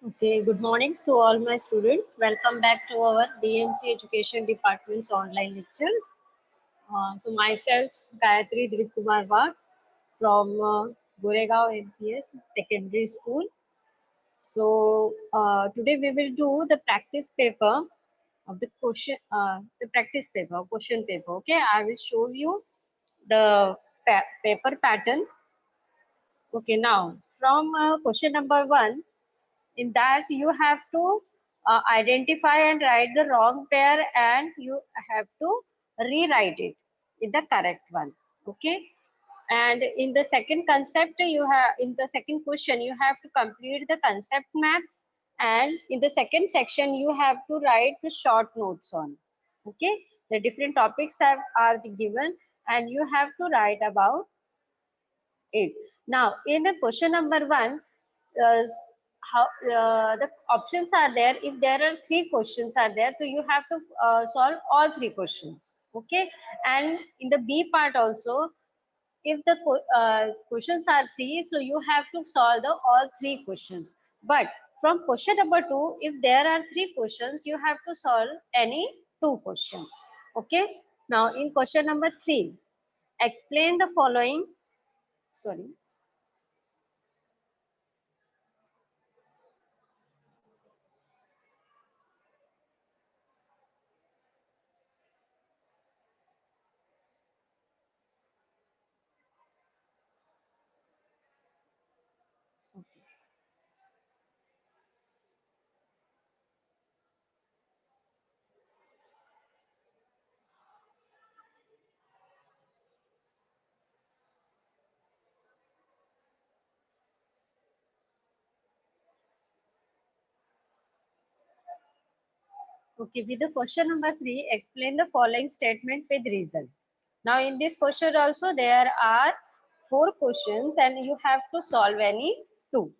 Okay, good morning to all my students. Welcome back to our DMC Education Department's online lectures. Myself, Gayatri Dilip Kumar Bhatt from Goregaon MPS Secondary School. Today we will do the practice paper of the practice paper, question paper. Okay, I will show you the paper pattern. Okay, now from question number one, in that you have to identify and write the wrong pair and you have to rewrite it in the correct one. Okay, and in the second concept you have, in the second question you have to complete the concept maps, and in the second section you have to write the short notes on. Okay, the different topics are given and you have to write about it. Now, in the question number one, uh, how the options are there. If there are three questions are there, so you have to solve all three questions. Okay, and in the B part also, if the questions are three, so you have to solve the all three questions. But from question number two, if there are three questions, you have to solve any two questions. Okay. Now, in question number three, explain the following. Sorry. Okay, with the question number three, explain the following statement with reason. Now, in this question also, there are four questions and you have to solve any two.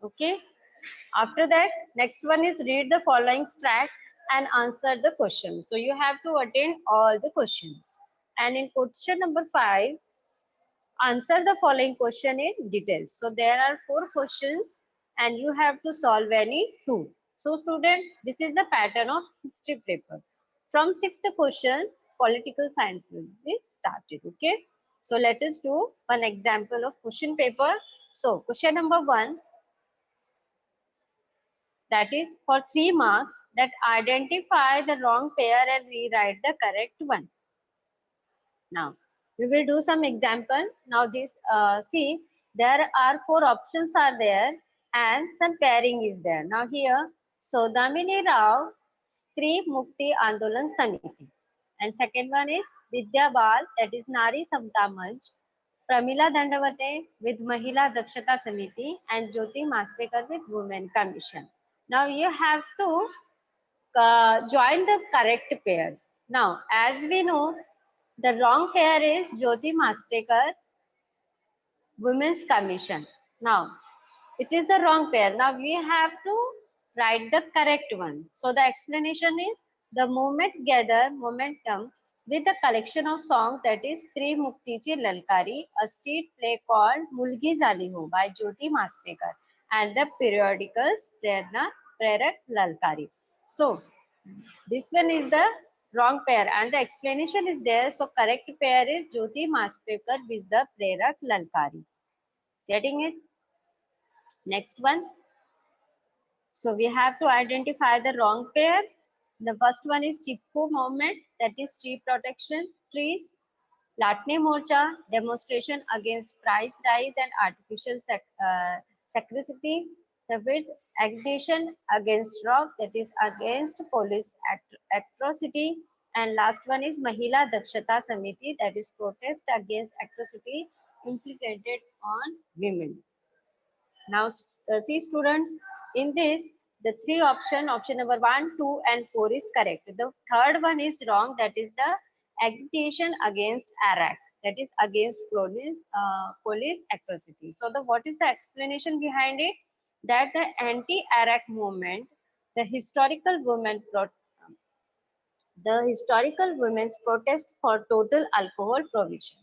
Okay. After that, next one is read the following track and answer the question. So, you have to attend all the questions. And in question number five, answer the following question in details. So there are four questions and you have to solve any two. So student, this is the pattern of history paper. From sixth question, political science will be started. Okay. So let us do one example of question paper. So question number one, that is for 3 marks, that identify the wrong pair and rewrite the correct one. Now, we will do some example. Now, see, there are four options are there and some pairing is there. Now, here, Sodamini Rao, Stree Mukti Andolan Samiti. And second one is Vidya Bal, that is Nari Samta Manch, Pramila Dandavate with Mahila Dakshata Samiti, and Jyoti Maspekar with Women Commission. Now, you have to join the correct pairs. Now, as we know, the wrong pair is Jyoti Maspekar, Women's Commission. Now, it is the wrong pair. Now, we have to write the correct one. So, the explanation is the movement gather momentum with a collection of songs, that is Tri Muktichi Lalkari, a street play called Mulgi Zali Ho by Jyoti Maspekar, and the periodicals Prerak Lalkari. So, this one is the wrong pair and the explanation is there. So correct pair is Jyoti Maspekar with the Prerak Lalkari. Getting it? Next one. So we have to identify the wrong pair. The first one is Chipko movement, that is tree protection, trees. Latne Morcha, demonstration against price rise and artificial scarcity. The first agitation against rock, that is against police atrocity. And last one is Mahila Dakshata Samiti, that is protest against atrocity implemented on women. Now, see students, in this, the three option number 1, 2 and 4 is correct. The third one is wrong, that is the agitation against Iraq, that is against police atrocity. So, what is the explanation behind it? That the anti-Iraq movement, the historical women the historical women's protest for total alcohol prohibition.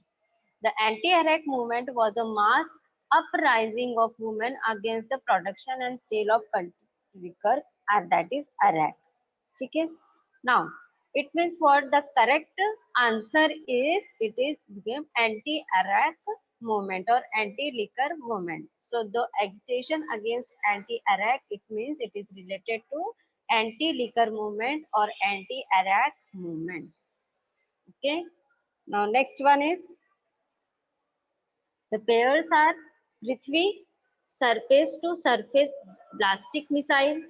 The anti-Iraq movement was a mass uprising of women against the production and sale of liquor, that is arak. Okay. Now, it means what the correct answer is, it is became anti-arak movement or anti-liquor movement. So, the agitation against anti-arak, it means it is related to anti-liquor movement or anti-arak movement. Okay. Now, next one is the pairs are Prithvi, surface to surface ballistic missile,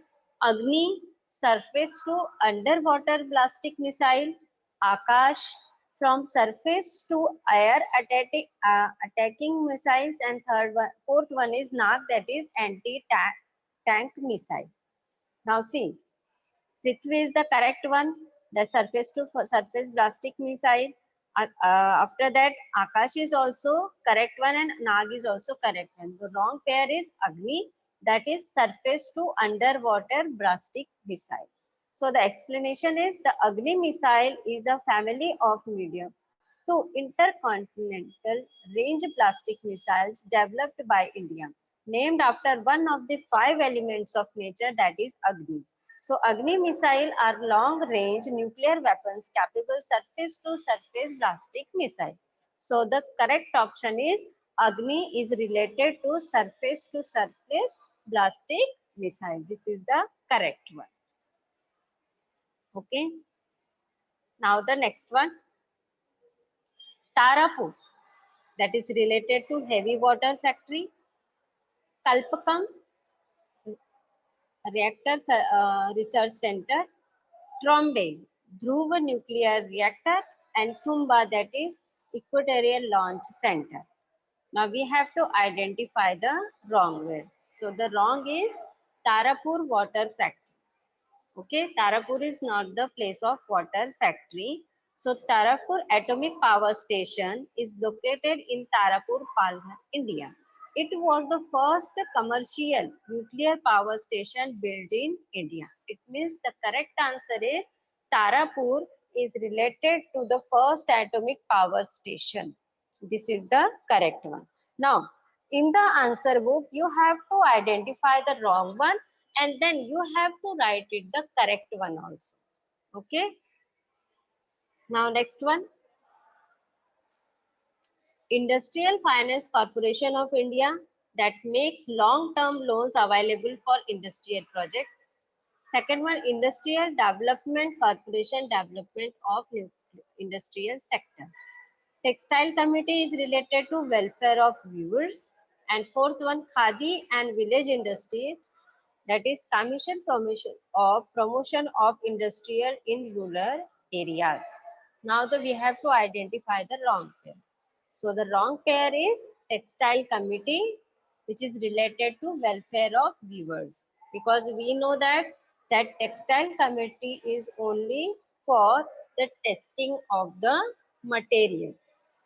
Agni, surface to underwater ballistic missile, Akash, from surface to air attacking missiles, and fourth one is Nag, that is anti-tank missile. Now see, Prithvi is the correct one, the surface to surface ballistic missile. After that, Akash is also correct one and Nag is also correct one. The wrong pair is Agni, that is surface to underwater ballistic missile. So the explanation is the Agni missile is a family of medium to intercontinental range plastic missiles developed by India, named after one of the five elements of nature, that is Agni. So Agni missile are long range nuclear weapons capable surface to surface ballistic missile. So the correct option is Agni is related to surface ballistic missile. This is the correct one. Okay. Now the next one, Tarapur, that is related to heavy water factory. Kalpakam Reactor Research Center, Trombe Dhruva Nuclear Reactor, and Tumba, that is Equatorial Launch Center. Now we have to identify the wrong word. So the wrong is Tarapur Water Factory. Okay, Tarapur is not the place of water factory. So Tarapur Atomic Power Station is located in Tarapur, Palghar, India. It was the first commercial nuclear power station built in India. It means the correct answer is Tarapur is related to the first atomic power station. This is the correct one. Now, in the answer book, you have to identify the wrong one and then you have to write it the correct one also. Okay. Now, next one. Industrial Finance Corporation of India, that makes long-term loans available for industrial projects. Second one, Industrial Development Corporation, development of industrial sector. Textile Committee is related to welfare of viewers. And fourth one, Khadi and Village Industries, that is promotion of industrial in rural areas. Now we have to identify the wrong pair. So the wrong pair is Textile Committee, which is related to welfare of weavers, because we know that Textile Committee is only for the testing of the material.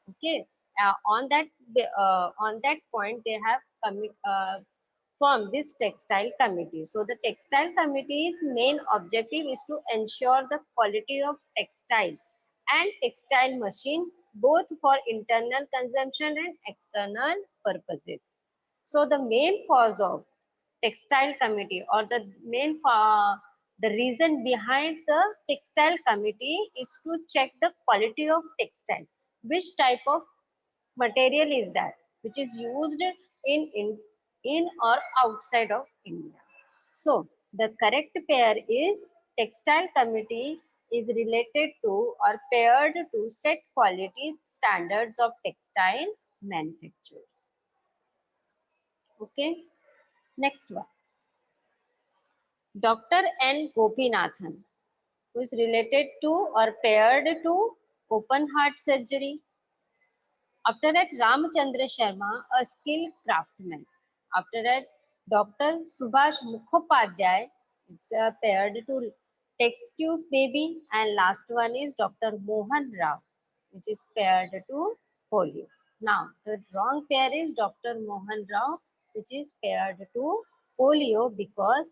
Okay, on that point they have formed this textile committee. So the textile committee's main objective is to ensure the quality of textile and textile machine both for internal consumption and external purposes. So the main cause of textile committee, or the reason behind the textile committee, is to check the quality of textile, which type of material is that which is used in or outside of India. So the correct pair is Textile Committee is related to or paired to set quality standards of textile manufacturers. Okay, next one. Dr. N. Gopinathan, who is related to or paired to open heart surgery. After that, Ramchandra Sharma, a skilled craftsman. After that, Dr. Subhash Mukhopadhyay, it's paired to text tube baby. And last one is Dr. Mohan Rao, which is paired to polio. Now, the wrong pair is Dr. Mohan Rao, which is paired to polio, because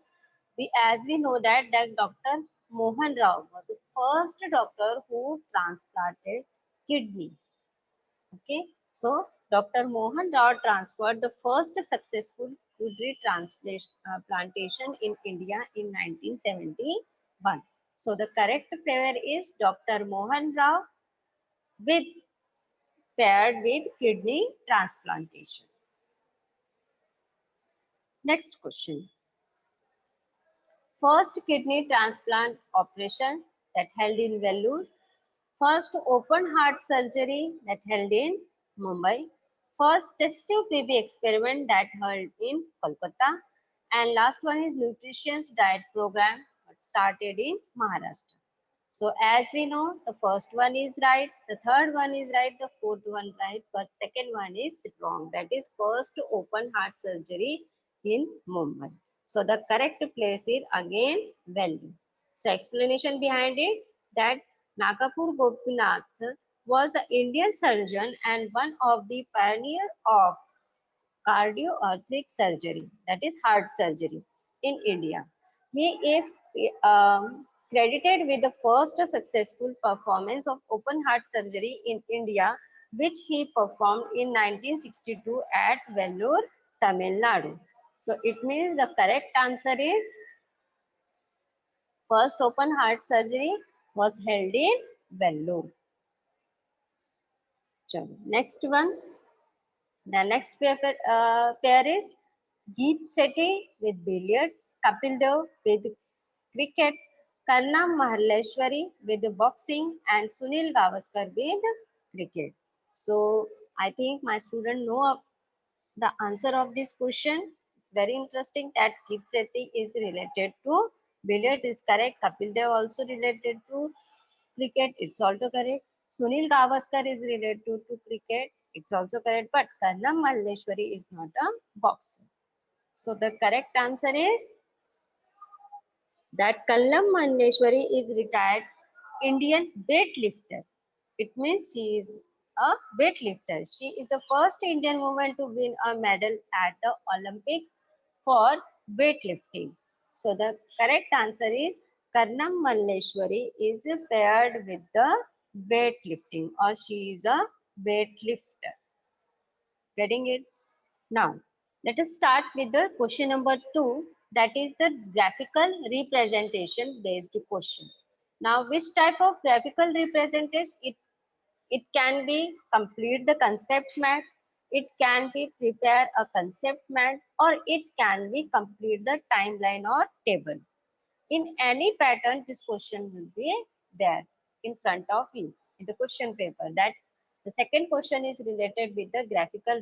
as we know that Dr. Mohan Rao was the first doctor who transplanted kidneys. Okay, so Dr. Mohan Rao transferred the first successful wood tree plantation in India in 1971. So the correct pair is Dr. Mohan Rao with paired with kidney transplantation. Next question. First kidney transplant operation that held in Vellore. First open heart surgery that held in Mumbai. First test tube baby experiment that held in Kolkata. And last one is nutritious diet program that started in Maharashtra. So as we know, the first one is right, the third one is right, the fourth one right, but second one is wrong. That is first open heart surgery in Mumbai. So the correct place is again Delhi. So explanation behind it that Nakapur Gopinath was the Indian surgeon and one of the pioneer of cardiothoracic surgery, that is heart surgery in India. He is credited with the first successful performance of open heart surgery in India, which he performed in 1962 at Vellore, Tamil Nadu. So it means the correct answer is first open heart surgery was held in Vellore. Next one. The next pair is Geet Sethi with billiards, Kapil Dev with cricket, Karnam Mahalleshwari with boxing, and Sunil Gavaskar with cricket. So I think my student know the answer of this question. It's very interesting that Geet Sethi is related to billiards is correct. Kapil Dev also related to cricket, it's also correct. Sunil Gavaskar is related to cricket, it's also correct. But Karnam Malleshwari is not a boxer. So the correct answer is that Kallam Malleshwari is retired Indian weightlifter. It means she is a weightlifter. She is the first Indian woman to win a medal at the Olympics for weightlifting. So the correct answer is Karnam Malleshwari is paired with the weightlifting or she is a weightlifter. Getting it? Now, let us start with the question number 2, that is the graphical representation based question. Now, which type of graphical representation? It can be complete the concept map, it can be prepare a concept map, or it can be complete the timeline or table. In any pattern, this question will be there in front of you in the question paper. That the second question is related with the graphical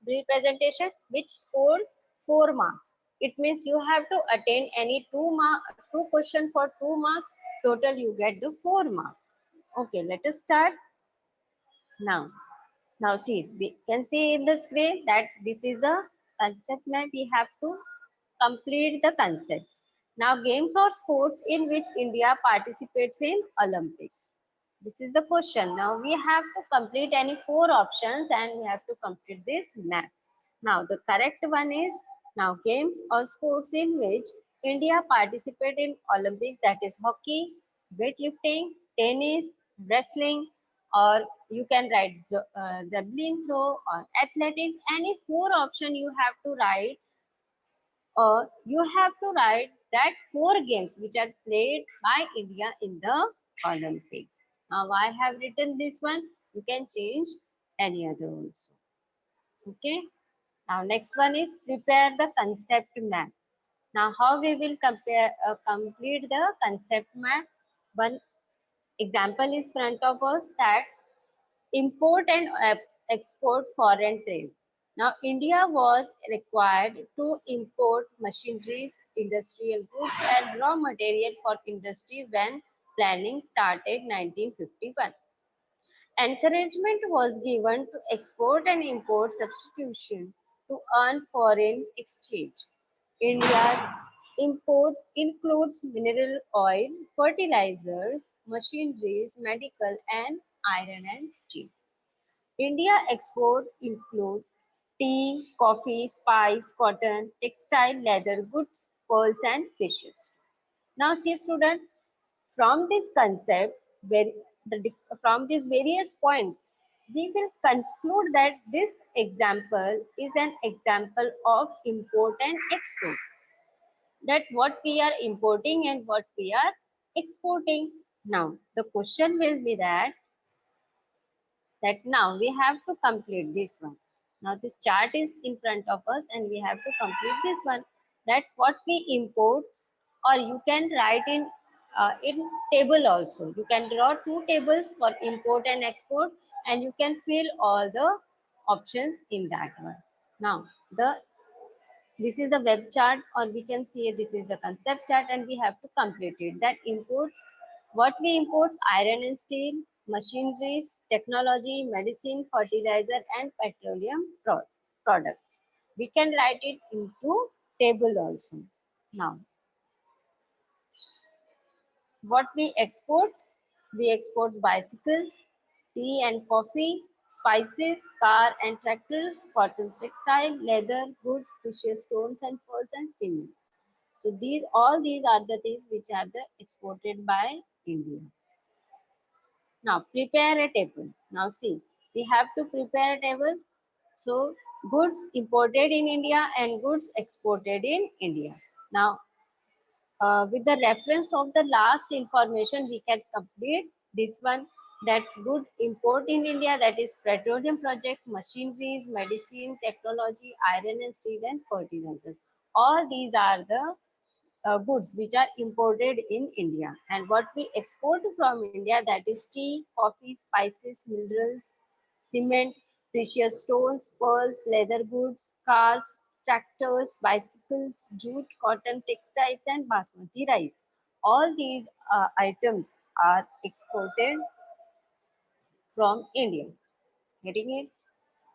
representation which scores 4 marks. It means you have to attain any two question for 2 marks. Total you get the 4 marks. Okay, let us start now. Now see, we can see in the screen that this is a concept map. We have to complete the concept. Now games or sports in which India participates in Olympics. This is the question. Now we have to complete any 4 options and we have to complete this map. Now the correct one is now games or sports in which India participate in Olympics, that is hockey, weightlifting, tennis, wrestling, or you can write javelin throw or athletics. Any 4 option you have to write, or you have to write that 4 games which are played by India in the Olympics. Now I have written this one. You can change any other also. Okay. Now next one is prepare the concept map. Now how we will complete the concept map? One example is front of us that import and export foreign trade. Now, India was required to import machineries, industrial goods, and raw material for industry when planning started 1951. Encouragement was given to export and import substitution to earn foreign exchange. India's imports includes mineral oil, fertilizers, machineries, medical, and iron and steel. India export include tea, coffee, spice, cotton, textile, leather goods, pearls and fishes. Now see student, from these concepts, from these various points, we will conclude that this example is an example of import and export. That what we are importing and what we are exporting. Now, the question will be that now we have to complete this one. Now this chart is in front of us and we have to complete this one. That what we import, or you can write in table also. You can draw two tables for import and export and you can fill all the options in that one. Now the this is the web chart, or we can see this is the concept chart, and we have to complete it. That imports, what we import: iron and steel, machineries, technology, medicine, fertilizer, and petroleum products. We can write it into table also. Now, what we export bicycle, tea and coffee, spices, car and tractors, cotton textile, leather, goods, precious stones and pearls and cement. So these all these are the things which are the exported by India. Now prepare a table. Now see, we have to prepare a table. So goods imported in India and goods exported in India. Now with the reference of the last information, we can complete this one. That's good import in India, that is petroleum project, machineries, medicine, technology, iron and steel and fertilizers. All these are the goods which are imported in India, and what we export from India, that is tea, coffee, spices, minerals, cement, precious stones, pearls, leather goods, cars, tractors, bicycles, jute, cotton, textiles and basmati rice. All these items are exported from India. Getting it?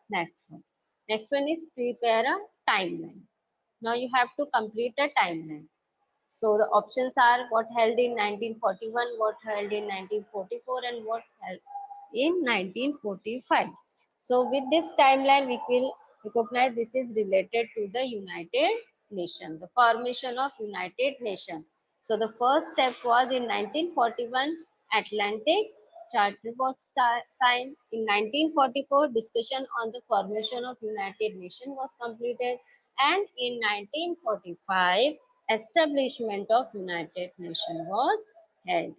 Next one. Next one is prepare a timeline. Now you have to complete a timeline. So the options are what held in 1941, what held in 1944, and what held in 1945. So with this timeline, we will recognize this is related to the United Nations, the formation of United Nations. So the first step was in 1941, Atlantic Charter was signed. In 1944, discussion on the formation of United Nations was completed, and in 1945, establishment of United Nations was held.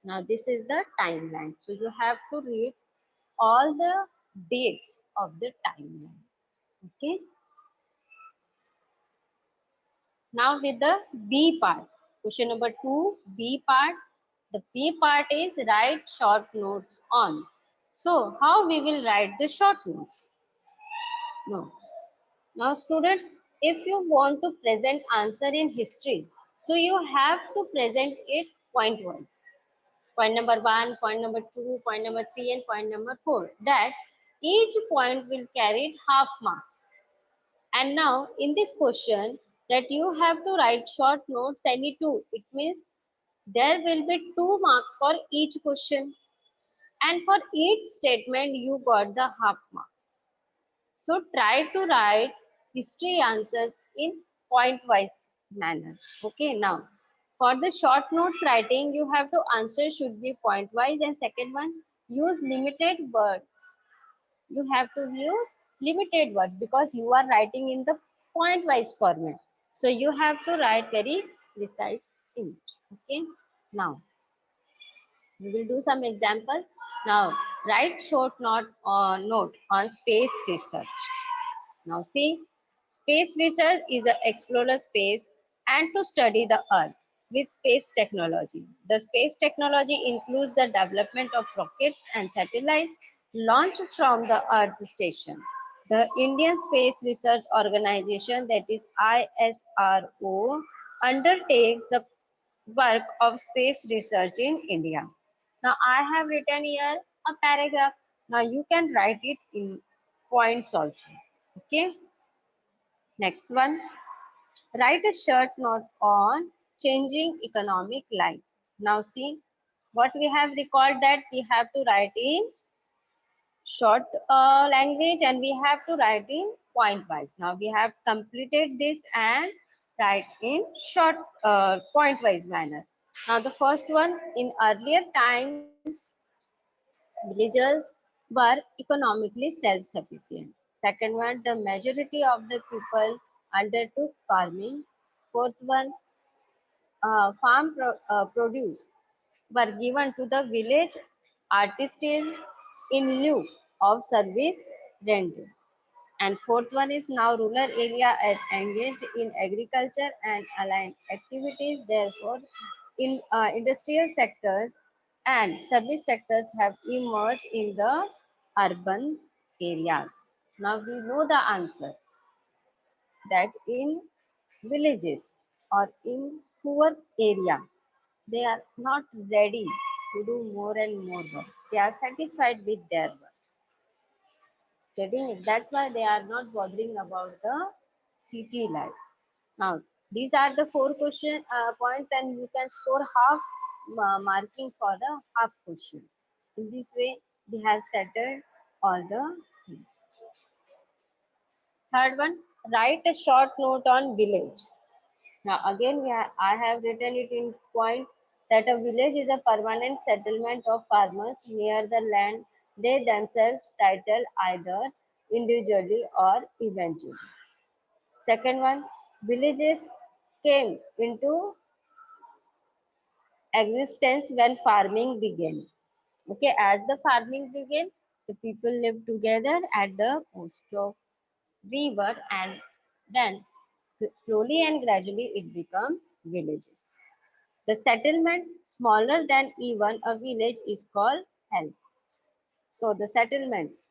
Now this is the timeline. So you have to read all the dates of the timeline. Okay. Now with the B part. Question number 2, B part. The B part is write short notes on. So how we will write the short notes? No. Now students, if you want to present answer in history, so you have to present it point wise. Point number 1, point number 2, point number 3 and point number 4. That each point will carry half marks. And now in this question that you have to write short notes any two. It means there will be 2 marks for each question. And for each statement you got the half marks. So try to write history answers in point wise manner. Okay, now for the short notes writing, you have to answer should be point wise, and second one, use limited words. You have to use limited words because you are writing in the point wise format. So you have to write very precise image. Okay, now we will do some example. Now write short note on space research. Now see, space research is to explore space and to study the earth with space technology. The space technology includes the development of rockets and satellites launched from the earth station. The Indian Space Research Organization, that is ISRO, undertakes the work of space research in India. Now I have written here a paragraph. Now you can write it in points also. Okay. Next one, write a short note on changing economic life. Now see, what we have recalled that we have to write in short language and we have to write in point wise. Now we have completed this and write in short point wise manner. Now the first one, in earlier times, villagers were economically self-sufficient. Second one, the majority of the people undertook farming. Fourth one, produce were given to the village artisans in lieu of service rendered. And fourth one is now rural area are engaged in agriculture and aligned activities. Therefore, in industrial sectors and service sectors have emerged in the urban areas. Now we know the answer that in villages or in poor area, they are not ready to do more and more work. They are satisfied with their work. Getting it? That's why they are not bothering about the city life. Now, these are the four question points, and you can score half marking for the half question. In this way, they have settled all the things. Third one, write a short note on village. Now, again, I have written it in point that a village is a permanent settlement of farmers near the land they themselves title either individually or eventually. Second one, villages came into existence when farming began. Okay, as the farming began, the people lived together at the coast of river, and then slowly and gradually it became villages. The settlement smaller than even a village is called help. So the settlements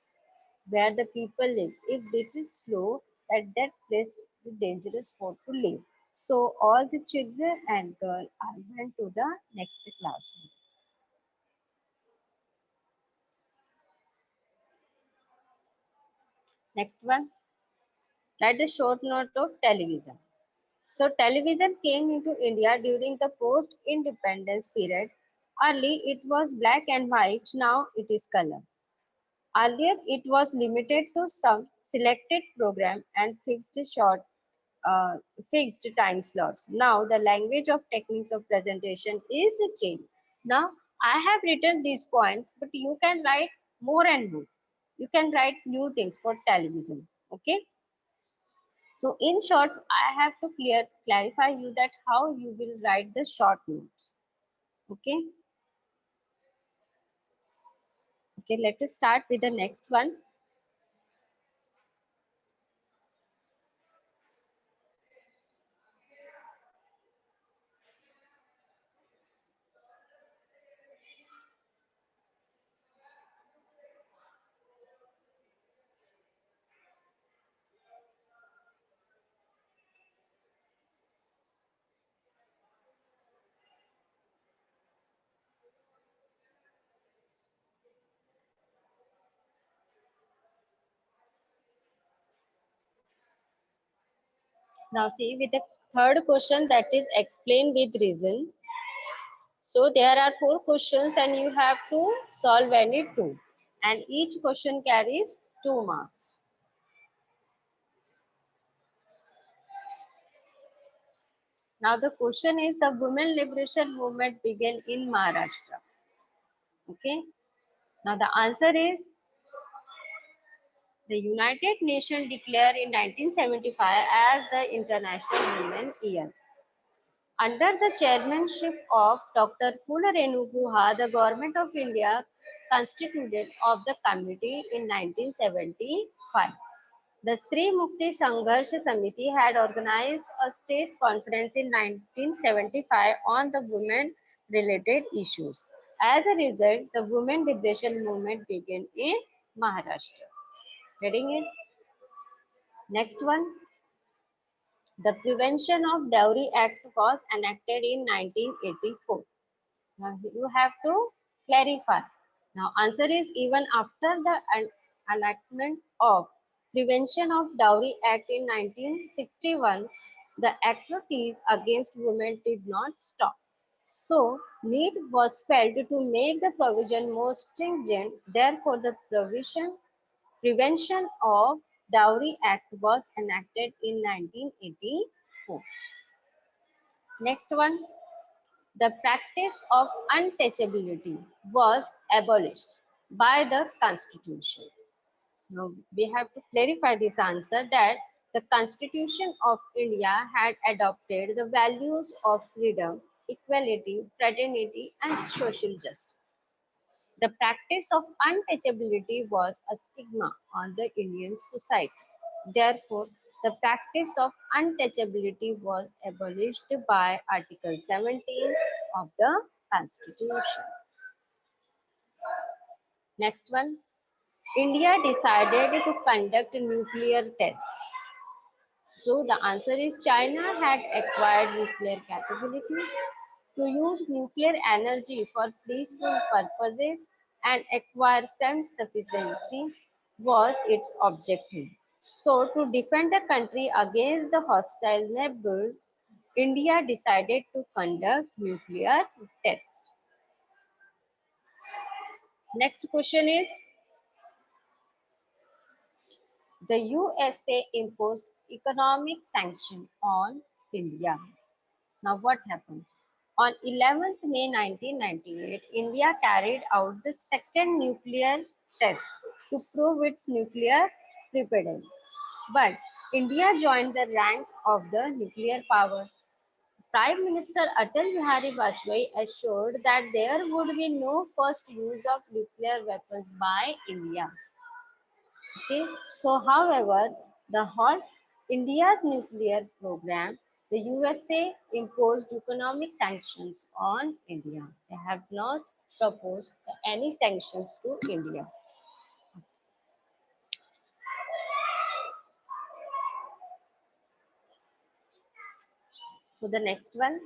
where the people live, if it is slow, at that place is dangerous for to live. So all the children and girls are went to the next classroom. Next one, write the short note of television. So television came into India during the post-independence period. Early it was black and white, now it is color. Earlier it was limited to some selected program and uh, fixed time slots. Now the language of techniques of presentation is changed. Now I have written these points, but you can write more and more. You can write new things for television. Okay. So in short, I have to clarify you that how you will write the short notes. Okay. Okay. Let us start with the next one. Now see with the third question, that is explain with reason. So there are four questions and you have to solve any two. And each question carries 2 marks. Now the question is the women liberation movement began in Maharashtra. Okay. Now the answer is the United Nations declared in 1975 as the International Women Year. Under the chairmanship of Dr. Pula Renu Guha, the Government of India constituted of the committee in 1975. The Stree Mukti Sangharsh Samiti had organized a state conference in 1975 on the women related issues. As a result, the women liberation movement began in Maharashtra. Getting it? Next one. The Prevention of Dowry Act was enacted in 1984. Now you have to clarify. Now answer is even after the enactment of Prevention of Dowry Act in 1961, the atrocities against women did not stop. So need was felt to make the provision more stringent. Therefore, the Prevention of Dowry Act was enacted in 1984. Next one, the practice of untouchability was abolished. by the Constitution. Now, we have to clarify this answer that the Constitution of India had adopted the values of freedom, equality, fraternity, and social justice. The practice of untouchability was a stigma on the Indian society. Therefore, the practice of untouchability was abolished by Article 17 of the Constitution. Next one. India decided to conduct nuclear tests. So the answer is China had acquired nuclear capability to use nuclear energy for peaceful purposes and acquire self-sufficiency was its objective. So to defend the country against the hostile neighbors, India decided to conduct nuclear tests. Next question is, the USA imposed economic sanction on India. Now what happened? On 11th May 1998, India carried out the second nuclear test to prove its nuclear preparedness. But India joined the ranks of the nuclear powers. Prime Minister Atal Bihari Vajpayee assured that there would be no first use of nuclear weapons by India. Okay, so however, the halt India's nuclear program, the USA imposed economic sanctions on India. They have not proposed any sanctions to India. So the next one,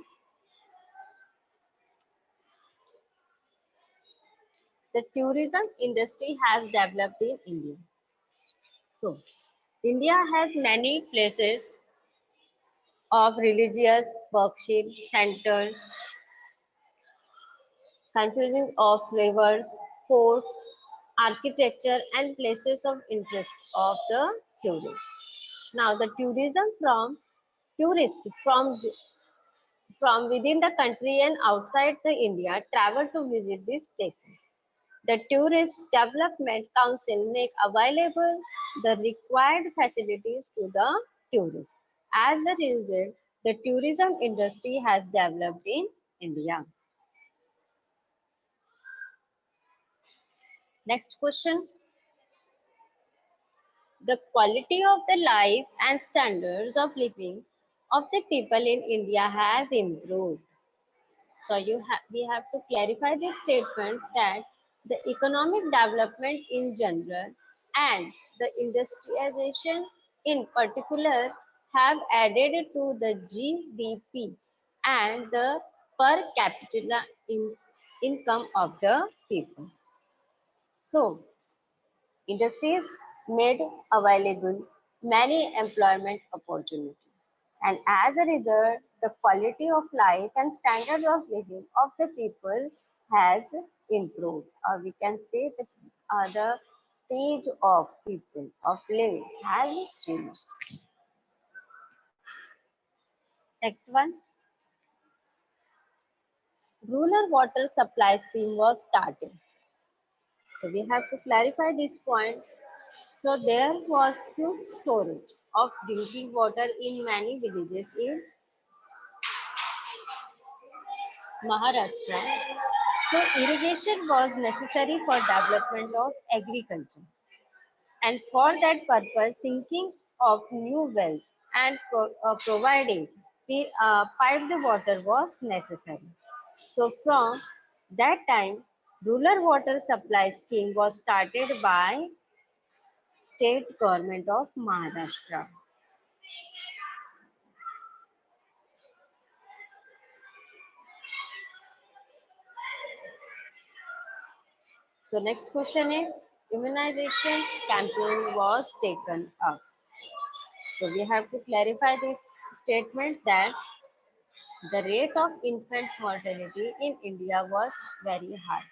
the tourism industry has developed in India. So India has many places of religious worship centers, consisting of rivers, forts, architecture, and places of interest of the tourists. Now, the tourism from tourists from within the country and outside the India travel to visit these places. The Tourist Development Council make available the required facilities to the tourists. As the result, the tourism industry has developed in India. Next question. The quality of the life and standards of living of the people in India has improved. So we have to clarify these statements that the economic development in general and the industrialization in particular have added to the GDP and the per capita income of the people. So industries made available many employment opportunities. And as a result, the quality of life and standard of living of the people has improved. Or we can say that the stage of people of living has changed. Next one, rural water supply scheme was started. So we have to clarify this point. So there was huge storage of drinking water in many villages in Maharashtra. So irrigation was necessary for development of agriculture. And for that purpose, sinking of new wells and providing piped water was necessary. So from that time, rural water supply scheme was started by state government of Maharashtra. So next question is, immunization campaign was taken up. So we have to clarify this statement that the rate of infant mortality in India was very high.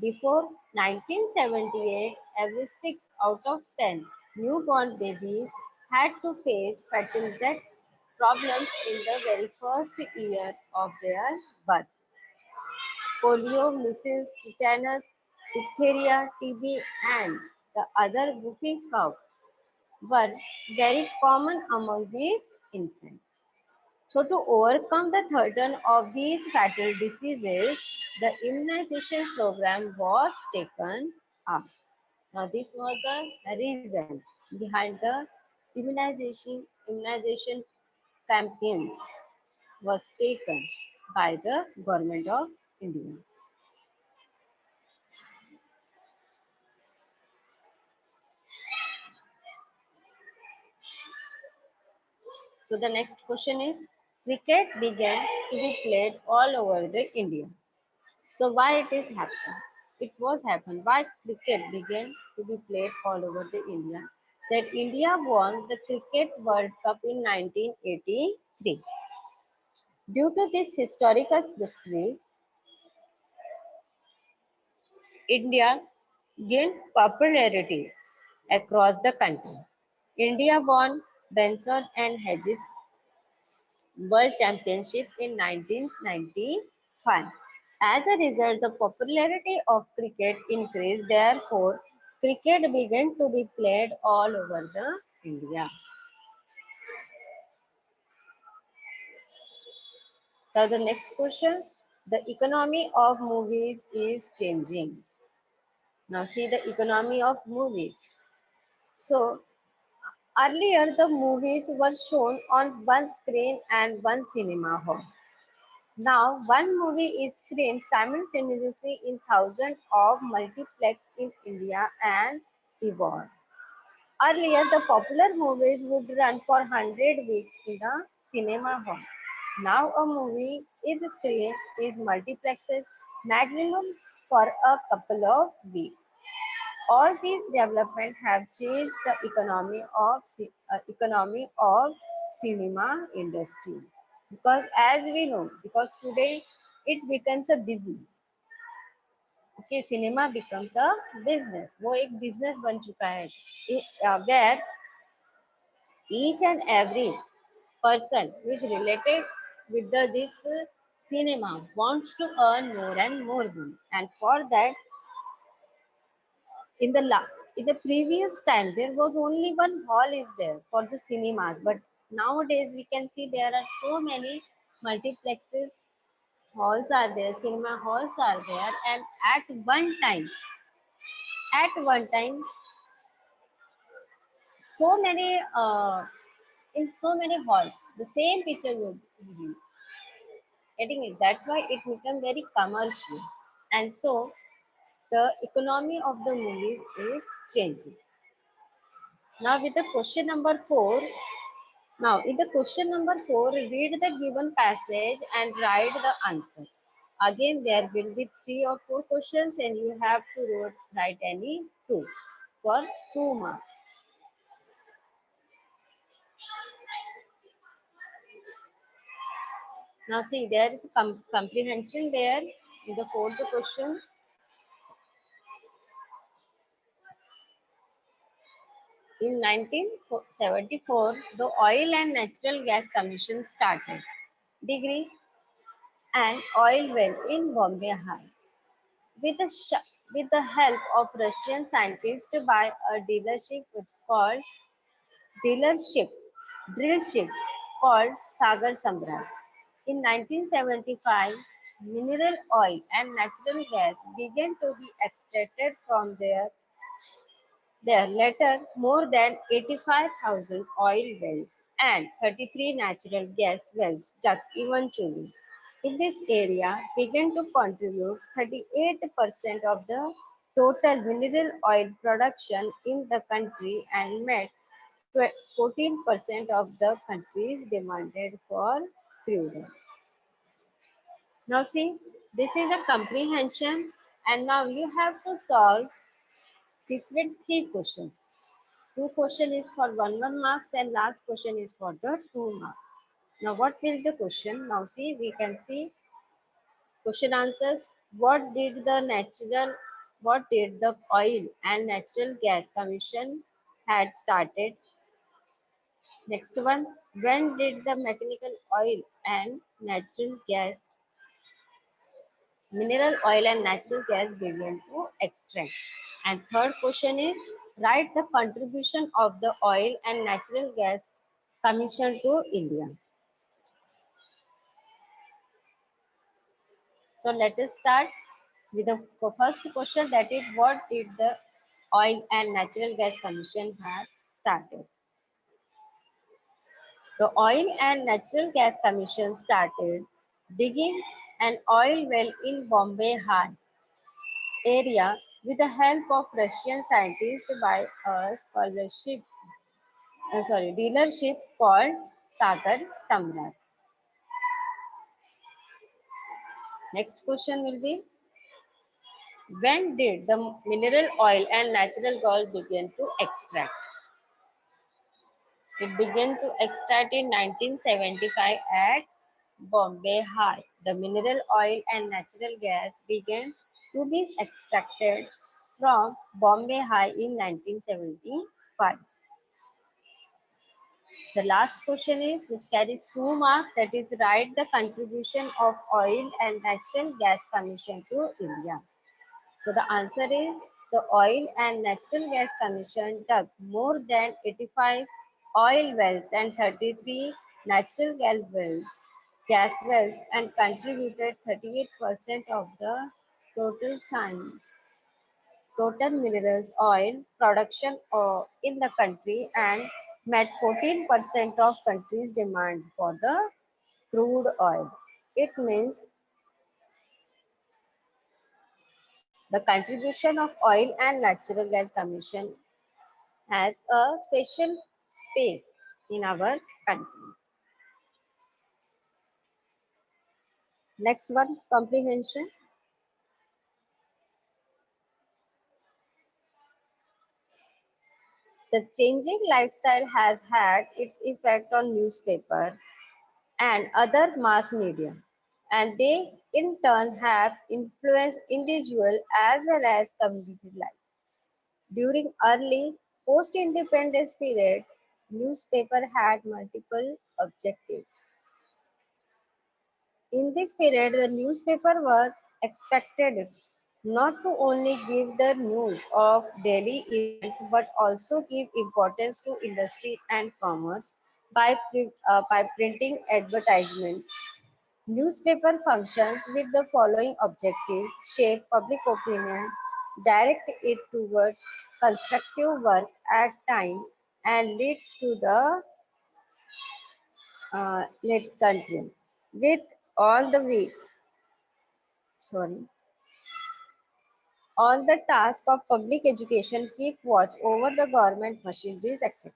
Before 1978, every 6 out of 10 newborn babies had to face fatal death problems in the very first year of their birth. Polio, measles, tetanus, diphtheria, TB, and the other whooping cough were very common among these infants. So, to overcome the threat of these fatal diseases, the immunization program was taken up. Now, this was the reason behind the immunization campaigns was taken by the government of India. So the next question is, cricket began to be played all over the India. So why it is happened? It was happened. Why cricket began to be played all over the India? That India won the Cricket World Cup in 1983. Due to this historical victory, India gained popularity across the country. India won Benson and Hedges World Championship in 1995. As a result, the popularity of cricket increased. Therefore, cricket began to be played all over the India. So the next question, the economy of movies is changing. Now see the economy of movies. So earlier the movies were shown on one screen and one cinema hall. Now, one movie is screened simultaneously in thousands of multiplex in India and abroad. Earlier, the popular movies would run for 100 weeks in a cinema hall. Now, a movie is screened in multiplexes maximum for a couple of weeks. All these developments have changed the economy of cinema industry, because as we know, because today it becomes a business. Okay, cinema becomes a business. वो एक business बन चुका है where each and every person who is related with this cinema wants to earn more and more money, and for that in the in the previous time there was only one hall is there for the cinemas, but nowadays we can see there are so many multiplexes, halls are there, cinema halls are there, and at one time so many in so many halls the same picture would be getting it. That's why it become very commercial, and so the economy of the movies is changing. Now with the question number 4, now in the question number 4, read the given passage and write the answer. Again, there will be 3 or 4 questions and you have to write any 2 for 2 marks. Now see, there is comprehension there in the 4th question. In 1974, the Oil and Natural Gas Commission started degree and oil well in Bombay High. With with the help of Russian scientists by a dealership, drill ship called Sagar Samrat. In 1975, mineral oil and natural gas began to be extracted from there later more than 85,000 oil wells and 33 natural gas wells dug eventually in this area began to contribute 38% of the total mineral oil production in the country and met 14% of the country's demanded for crude oil. Now see, this is a comprehension, and now you have to solve different 3 questions. 2 question is for 1 marks and last question is for the 2 marks. Now what will the question? Now see, we can see question answers. What did the Oil and Natural Gas Commission had started? Next one, when did the mechanical oil and natural gas mineral oil and natural gas began to extract. And third question is, write the contribution of the oil and natural gas commission to India. So let us start with the first question, that is, what did the oil and natural gas commission have started? The oil and natural gas commission started digging an oil well in Bombay High area with the help of Russian scientists by a dealership called Sagar Samrat. Next question will be, when did the mineral oil and natural gas begin to extract? It began to extract in 1975 at Bombay High. The mineral oil and natural gas began to be extracted from Bombay High in 1975. The last question is, which carries 2 marks, that is, write the contribution of oil and natural gas commission to India. So the answer is, the Oil and Natural Gas Commission dug more than 85 oil wells and 33 natural gas wells, and contributed 38% of the total total minerals oil production in the country, and met 14% of country's demand for the crude oil. It means the contribution of Oil and Natural Gas Commission has a special space in our country. Next one, comprehension. The changing lifestyle has had its effect on newspaper and other mass media, and they in turn have influenced individual as well as community life. During early post-independence period, newspaper had multiple objectives. In this period, the newspaper were expected not to only give the news of daily events but also give importance to industry and commerce by printing advertisements. Newspaper functions with the following objectives: shape public opinion, direct it towards constructive work at time, and lead to the next country. With all the weeks, sorry, on the task of public education, keep watch over the government machineries, etc.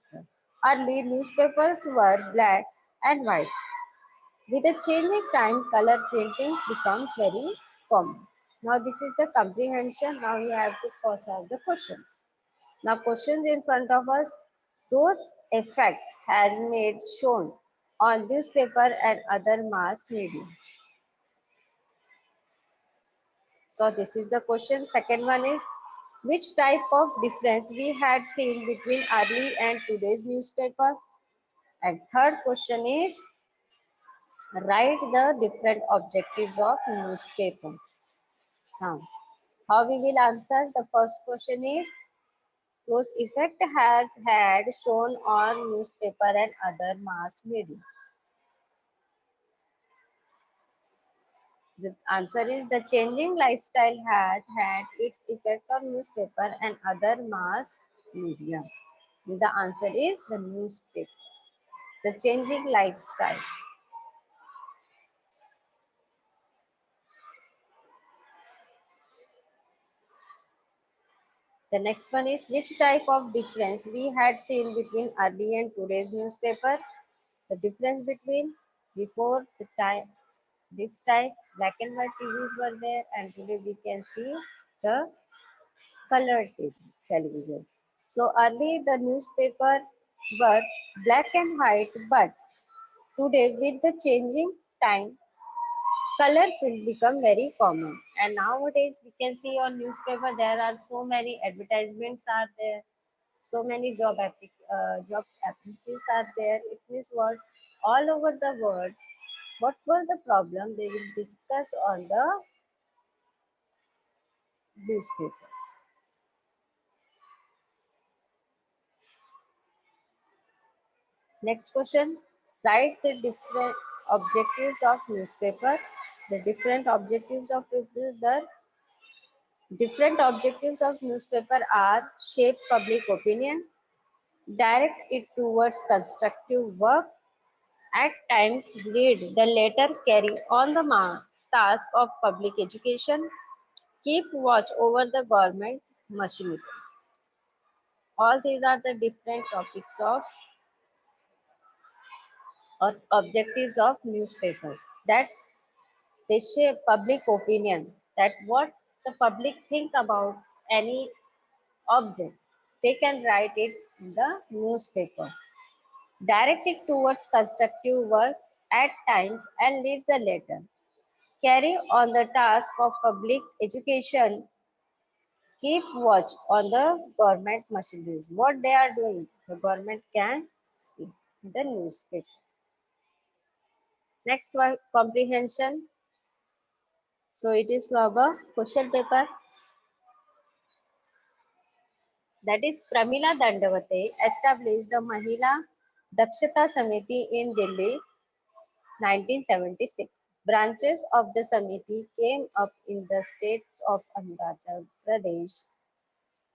Early newspapers were black and white. With the changing time, color printing becomes very common. Now this is the comprehension. Now we have to solve the questions. Now questions in front of us. Those effects has made shown on newspaper and other mass media. So this is the question. Second one is, which type of difference we had seen between early and today's newspaper? And third question is, write the different objectives of newspaper. Now, how we will answer? The first question is, whose effect has had shown on newspaper and other mass media? The answer is, the changing lifestyle has had its effect on newspaper and other mass media. The answer is the newspaper. The changing lifestyle. The next one is, which type of difference we had seen between early and today's newspaper? The difference between before the time, this type, black and white TVs were there, and today we can see the colored televisions. So early the newspaper were black and white, but today with the changing time, color print become very common. And nowadays we can see on newspaper there are so many advertisements are there, so many job applications are there. It means what, all over the world, what was the problem they will discuss on the newspapers. Next question. Write the different objectives of newspaper. The different objectives of the different objectives of newspaper are shape public opinion, direct it towards constructive work, at times lead the latter carry on the task of public education, keep watch over the government machinery. All these are the different topics of or objectives of newspaper that they shape public opinion, that what the public think about any object, they can write it in the newspaper. Direct it towards constructive work at times and leave the latter. Carry on the task of public education, keep watch on the government machineries. What they are doing, the government can see in the newspaper. Next one, comprehension. So it is from a question paper, that is Pramila Dandavate established the Mahila Dakshata Samiti in Delhi 1976. Branches of the Samiti came up in the states of Arunachal Pradesh,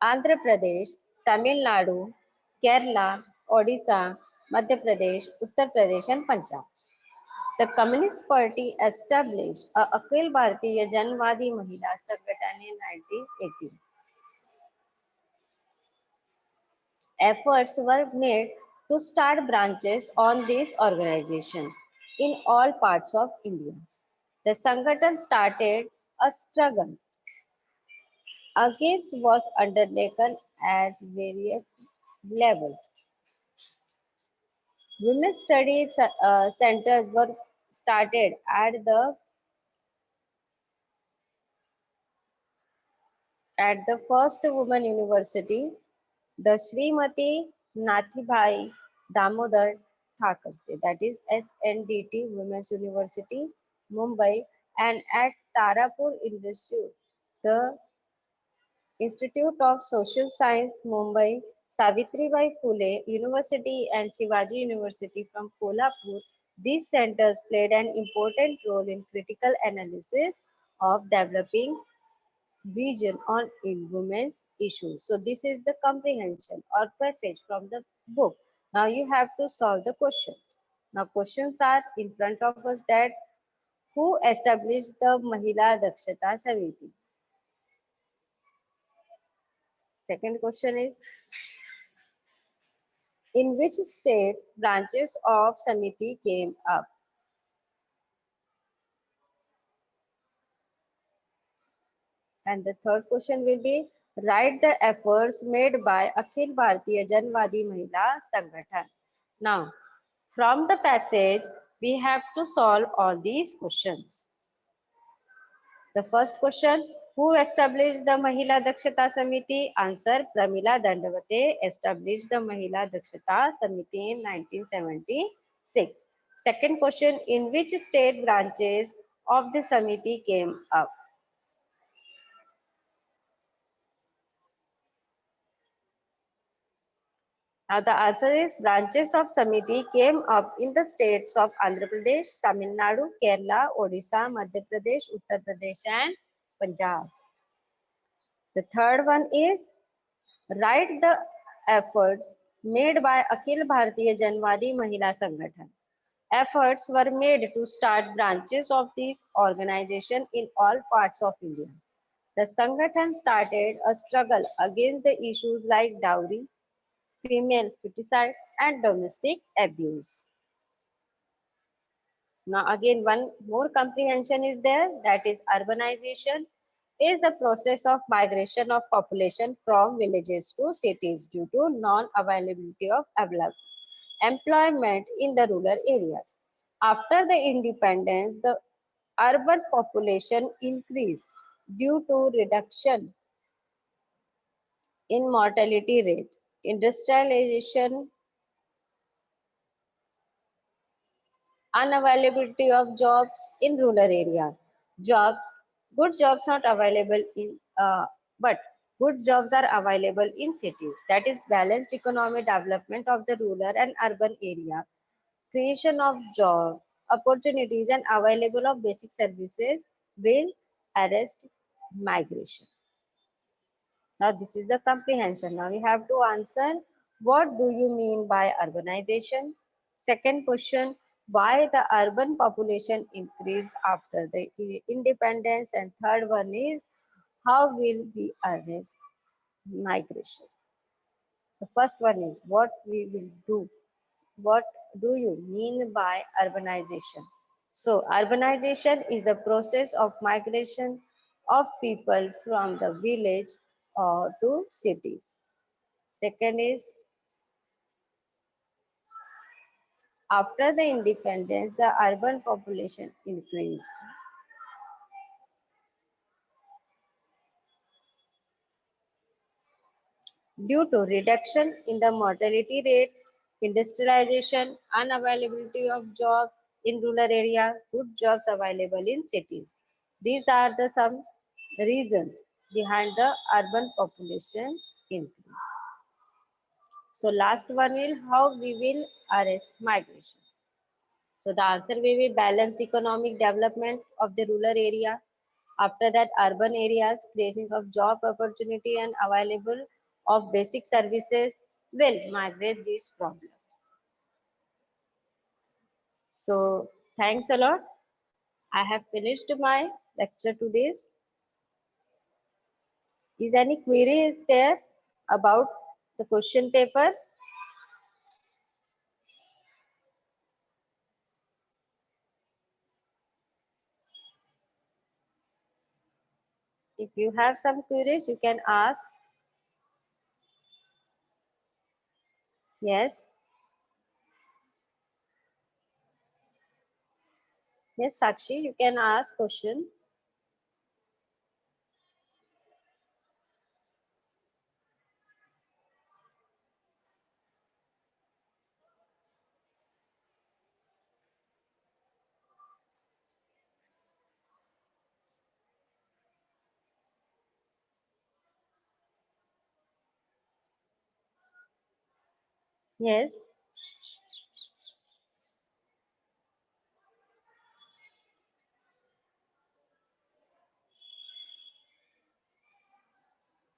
Andhra Pradesh, Tamil Nadu, Kerala, Odisha, Madhya Pradesh, Uttar Pradesh and Punjab. The Communist Party established a Akhil Bharatiya Janwadi Mahila Sangathan in 1980. Efforts were made to start branches on this organization in all parts of India. The Sangathan started a struggle against was undertaken at various levels. Women's study centers were started at the first women university, the Srimati Nathibai Damodar Thakurse, that is SNDT Women's University, Mumbai, and at Tarapur Institute, the Institute of Social Science, Mumbai, Savitribai Phule University, and Shivaji University from Kolhapur. These centers played an important role in critical analysis of developing vision on in women's issues. So this is the comprehension or passage from the book. Now you have to solve the questions. Now questions are in front of us, that who established the Mahila Dakshata Samiti? Second question is, in which state branches of Samiti came up? And the third question will be, write the efforts made by Akhil Bharatiya Janwadi Mahila Sangathan. Now, from the passage, we have to solve all these questions. The first question, who established the Mahila Dakshata Samiti? Answer, Pramila Dandavate established the Mahila Dakshata Samiti in 1976. Second question, in which state branches of the Samiti came up? Now the answer is, branches of Samiti came up in the states of Andhra Pradesh, Tamil Nadu, Kerala, Odisha, Madhya Pradesh, Uttar Pradesh and Punjab. The third one is, write the efforts made by Akhil Bharatiya Janwadi Mahila Sangathan. Efforts were made to start branches of this organization in all parts of India. The Sangathan started a struggle against the issues like dowry, female feticide, and domestic abuse. Now again, one more comprehension is there, that is urbanization is the process of migration of population from villages to cities due to non-availability of employment in the rural areas. After the independence, the urban population increased due to reduction in mortality rate, industrialization, unavailability of jobs in rural areas. Jobs Good jobs not available in, but good jobs are available in cities. That is balanced economic development of the rural and urban area, creation of job opportunities and available of basic services will arrest migration. Now this is the comprehension. Now we have to answer, what do you mean by urbanization? Second question, why the urban population increased after the independence? And third one is, how will we arrest migration? The first one is what we will do. What do you mean by urbanization? So, urbanization is the process of migration of people from the village or to cities. Second is, after the independence, the urban population increased due to reduction in the mortality rate, industrialization, unavailability of jobs in rural area, good jobs available in cities. These are the some reasons behind the urban population increase. So last one is, how we will arrest migration. So the answer will be balanced economic development of the rural area. After that, urban areas, creation of job opportunity and available of basic services will migrate this problem. So thanks a lot. I have finished my lecture today. Is any query is there about the question paper? If you have some queries, you can ask. Yes, yes, Sakshi, you can ask question. Yes.